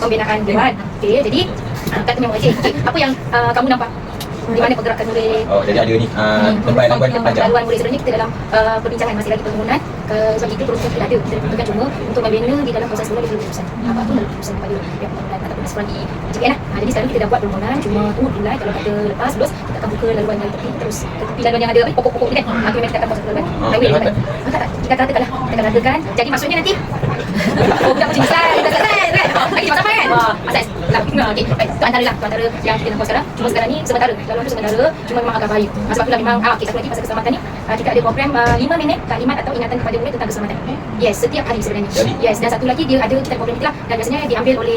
pembinaan dewan. Okey, jadi kata memang okey. Apa yang kamu nampak di mana pergerakan oleh jadi ada ni lamban-lamban panjang. laluan murid sebenarnya kita dalam perbincangan masih lagi permohonan sebab itu proses tidak ada. Kita bukan cuma untuk membina di dalam proses sekolah kita perlu keputusan. Apa tu dalam keputusan daripada pihak permohonan ataupun sekolah di JPN lah. Jadi sekarang kita dah buat permohonan cuma tunggu bulan kalau kata lepas terus kita akan buka laluan yang tepi terus ke tepi laluan yang ada pokok-pokok ni kan. Memang kita akan buat satu laluan. Highway kan. Tak kita akan ratakan lah. Kita akan ratakan. Jadi maksudnya nanti bukan macam desain kan. Lagi macam apa kan? Asas. Okey. Baik. Itu antara yang kita nampak sekarang. Cuma sekarang ni sementara. Laluan tu sementara. Cuma memang agak bahaya. Sebab itulah memang okey, satu lagi pasal keselamatan ni kita ada program 5 minit taklimat atau ingatan kepada murid tentang keselamatan. Yes, setiap hari sebenarnya. Yes, dan satu lagi dia ada kita program itulah dan biasanya diambil oleh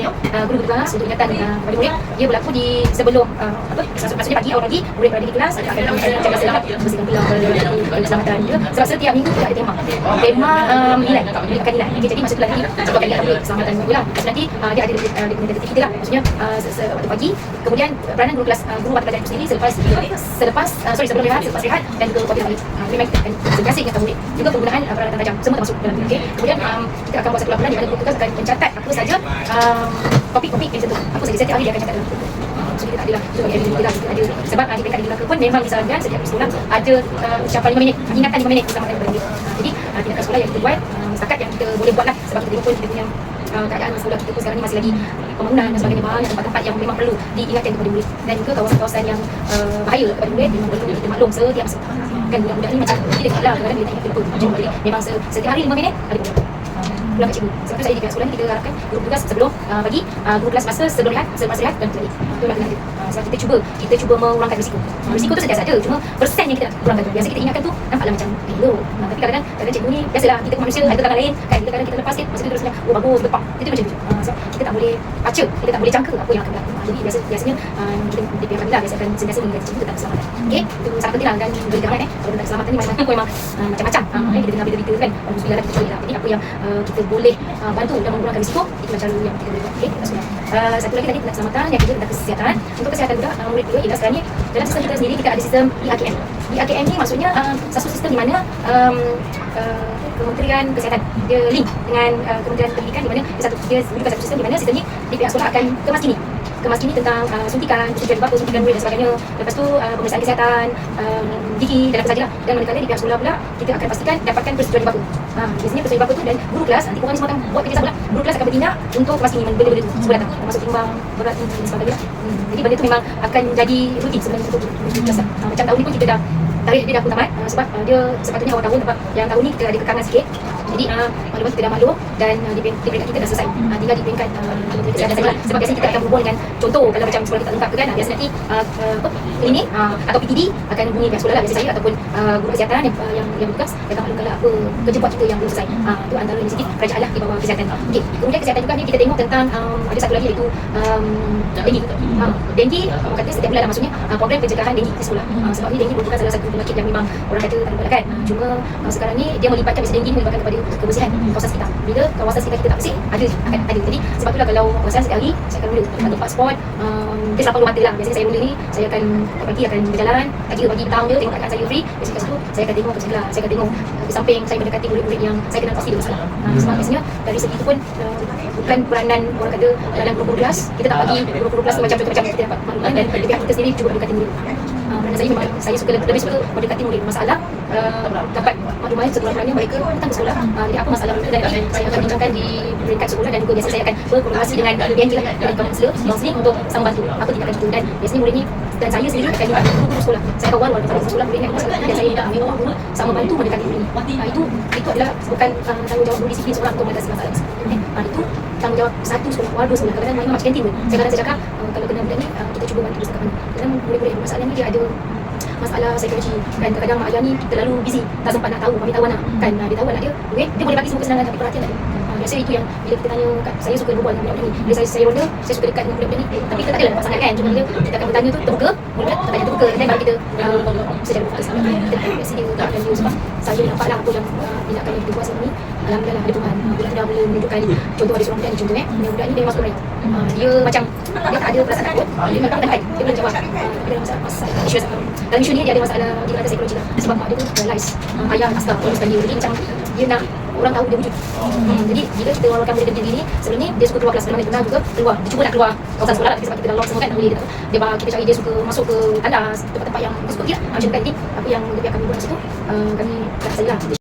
guru bertugas untuk ingatan kepada murid. Dia berlaku di sebelum maksudnya pagi awal pagi murid berada di kelas akan jaga selamat bersihkan bilang keselamatan dia. Sebab setiap minggu kita ada tema nilai akan nilai. Okay, jadi masa tu lagi sebab kali ambil keselamatan minggu lah. Nanti dia ada dokumentasi kita lah. Maksudnya waktu pagi kemudian peranan guru kelas guru mata pelajaran sendiri sebelum rehat, selepas rehat dan juga kopi balik. Memang kita akan sentiasa ingatkan murid. Juga penggunaan peralatan tajam semua termasuk dalam ini. Okay. Kemudian kita akan buat satu laporan di mana guru tugas akan mencatat apa saja topik-topik yang tertentu. Apa saja setiap hari dia akan catat dalam buku. So kita tak adalah kita ada sebab di peringkat di belakang pun memang disarankan setiap sekolah ada ucapan 5 minit, ingatan 5 minit keselamatan kepada murid. Jadi tindakan sekolah yang kita buat setakat yang kita boleh buat lah sebab kita tengok pun kita punya keadaan sekolah kita pun sekarang ni masih lagi pembangunan dan sebagainya, banyak tempat-tempat yang memang perlu diingatkan kepada murid dan juga kawasan-kawasan yang bahaya kepada murid memang perlu kita maklum setiap masa. Kan budak-budak ni macam tidak lah kadang-kadang dia tak lupa. Jadi memang setiap hari 5 minit ada program. Pulang kat cikgu. Sebab tu saya di pihak sekolah ni kita harapkan guru tugas sebelum pagi, guru kelas masa sebelum rehat, selepas rehat dan balik. Itu lah kena ada. Sebab kita cuba mengurangkan risiko. Risiko tu sentiasa ada, cuma persen yang kita nak kurangkan tu. Biasa kita ingatkan tu nampaklah macam low. Tapi kadang-kadang cikgu ni biasalah kita manusia ada tangan lain kan, kadang-kadang kita lepas sikit masa tu terusnya bagus tepat. Itu macam tu. Sebab kita tak boleh baca, kita tak boleh jangka apa yang akan berlaku. Jadi biasanya kita di pihak kami lah biasa akan sentiasa mengingatkan cikgu tentang keselamatan. Okey, itu sangat penting lah dan beri gambaran kalau tentang keselamatan ni macam-macam pun memang macam-macam. Kita dengar berita-berita kan, alhamdulillah kita cuba lah. Jadi apa yang kita boleh bantu dan mengurangkan risiko, itulah cara yang kita boleh buat. Okey, satu lagi tadi tentang keselamatan, yang kedua tentang kesihatan. Untuk kesihatan juga murid juga ialah sebenarnya dalam sistem kita sendiri kita ada sistem EAKM. EAKM ni maksudnya satu sistem di mana Kementerian Kesihatan dia link dengan Kementerian Pendidikan di mana dia juga satu sistem di mana sistem ni di pihak sekolah akan kemaskini tentang suntikan bapa, suntikan murid dan sebagainya. Lepas tu pemeriksaan kesihatan, gigi dan apa sajalah. Dan manakala di pihak sekolah pula kita akan pastikan dapatkan persetujuan bapa. Biasanya persetujuan bapa tu dan guru kelas nanti korang ni semua akan buat kerjasama lah. Guru kelas akan bertindak untuk kemaskini benda-benda tu semua datang. Termasuk timbang berat dan sebagainya. Jadi benda tu memang akan jadi rutin sebenarnya untuk guru kelas. Macam tahun ni pun kita dah tarikh dia dah pun tamat sebab dia sepatutnya awal tahun sebab yang tahun ni kita ada kekangan sikit. Jadi maklumat kita dah maklum dan di peringkat kita dah selesai. Tinggal di peringkat Kementerian Kesihatan sajalah. Sebab biasanya kita akan berhubung dengan contoh kalau macam sekolah kita tak lengkap ke kan. Biasa nanti klinik atau PTD akan hubungi pihak sekolah lah biasa saya ataupun guru kesihatan yang bertugas akan maklumkan apa kerja buat kita yang belum selesai. Itu antara inisiatif kerajaan lah di bawah kesihatan. Okey, kemudian kesihatan juga ni kita tengok tentang ada satu lagi iaitu denggi. Denggi kata setiap bulan lah, maksudnya program pencegahan denggi di sekolah. Sebab ni denggi merupakan salah satu penyakit yang memang orang kata tak boleh kan. Cuma sekarang ni dia melibatkan biasa denggi melibatkan kepada kebersihan kawasan sekitar. Bila kawasan sekitar kita tak bersih, akan ada. Jadi sebab itulah kalau kawasan setiap hari saya akan mula tempat sport dia selalu mata lah. Biasanya saya mula ni saya akan pagi akan berjalan, pagi petang dia tengok keadaan saya free. Biasanya kat situ saya akan tengok kesebelah, saya akan tengok di samping saya mendekati murid-murid yang saya kenal pasti ada masalah. Sebab biasanya dari segi itu pun bukan peranan orang kata dalam guru kelas kita tak bagi guru kelas macam contoh macam kita dapat makluman dan pihak kita sendiri cuba mendekati murid. Saya suka lebih suka mendekati murid. Masalah dapat makluman sekurang-kurangnya mereka datang ke sekolah. Jadi apa masalah mereka dan saya akan bincangkan di peringkat sekolah dan juga biasa saya akan berkomunikasi dengan BNJ lah dari kaunselor yang sini untuk sama bantu apa tindakan itu. Dan biasanya murid ni dan saya sendiri akan minta guru sekolah. Saya kawan walaupun sekolah murid yang masalah dan saya minta memang guru sama bantu mendekati murid ni. Itu adalah bukan tanggungjawab guru disiplin sekolah untuk mengatasi masalah tersebut. Itu tanggungjawab satu sekolah, dua sekolah. Kadang-kadang memang macam kantin pun. Saya cakap kalau kena budak ni kita cuba bantu bersama. Kadang murid-murid bermasalah ni dia ada masalah psikologi kan, kadang-kadang mak ayah ni terlalu busy tak sempat nak tahu kami tahu anak kan, dia tahu anak dia boleh bagi semua kesenangan tapi perhatian tak ada. Biasa itu yang bila kita tanya saya suka berbual dengan budak-budak ni, bila saya ronda saya suka dekat dengan budak-budak ni tapi kita tak adalah nampak sangat kan, cuma bila kita akan bertanya tu terbuka mulut tanya terbuka dan baru kita secara fokus kita biasa dia tak akan dia sebab saya nampaklah apa yang tindakan yang kita buat selama ni alhamdulillah ada Tuhan. Budak dah boleh menunjukkan contoh ada seorang budak ni contoh budak ni dia masuk raya dia macam dia tak ada perasaan takut, dia memang tak dia boleh jawab dia ada masalah isu dalam isu ni dia ada masalah di kata psikologi lah sebab mak dia tu realize ayah askar teruskan dia jadi macam dia nak orang tahu dia wujud. Jadi bila kita wawarkan murid dia ni, sebelum ni dia suka keluar kelas, memang dia pernah juga keluar, dia cuba nak keluar kawasan sekolah sebab kita dah lock semua kan, tak boleh dia, kita cari dia suka masuk ke tandas, tempat-tempat yang suka kita macam kan. Jadi apa yang lebih akan buat kat situ, kami tak salah.